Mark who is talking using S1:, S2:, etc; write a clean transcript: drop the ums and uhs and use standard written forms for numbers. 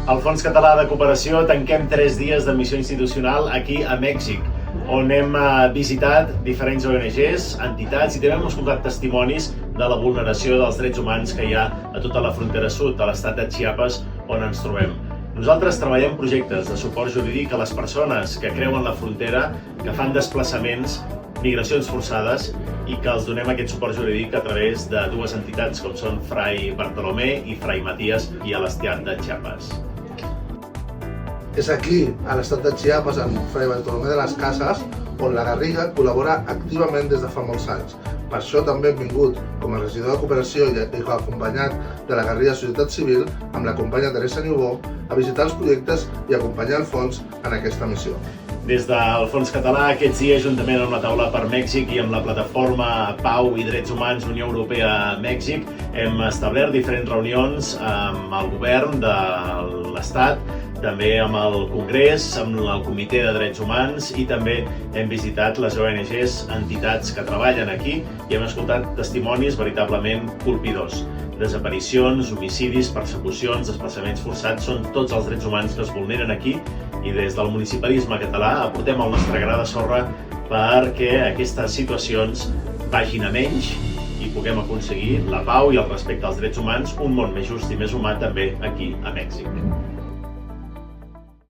S1: Al Fons Català de Cooperació tanquem 3 dies de missió institucional aquí a Mèxic, on hem visitat diferents ONGs, entitats i també hem escoltat testimonis de la vulneració dels drets humans que hi ha a tota la frontera sud de l'estat de Chiapas on ens trobem. Nosaltres treballem projectes de suport jurídic a les persones que creuen la frontera, que fan desplaçaments, migracions forçades i que els donem aquest suport jurídic a través de 2 entitats com són Fray Bartolomé i Fray Matías i a l'estat de Chiapas.
S2: És aquí, a l'estat de Chiapas, en Fray Bartolomé de las Casas, on la Garriga col·labora activament des de fa molts anys. Per això també hem vingut com a regidor de cooperació i acompanyat de la Garriga Societat Civil amb la companya Teresa Niubó a visitar els projectes i acompanyar el fons en aquesta missió.
S1: Des del Fons Català, aquests dies, juntament amb la Taula per Mèxic i amb la plataforma Pau i Drets Humans Unió Europea Mèxic, hem establert diferents reunions amb el govern de l'Estat, també amb el Congrés, amb el Comitè de Drets Humans i també hem visitat les ONGs, entitats que treballen aquí i hem escoltat testimonis veritablement colpidors. Desaparicions, homicidis, persecucions, desplaçaments forçats són tots els drets humans que es vulneren aquí i des del municipalisme català aportem el nostre gra de sorra perquè aquestes situacions vagin a menys i puguem aconseguir la pau i el respecte als drets humans, un món més just i més humà també aquí a Mèxic.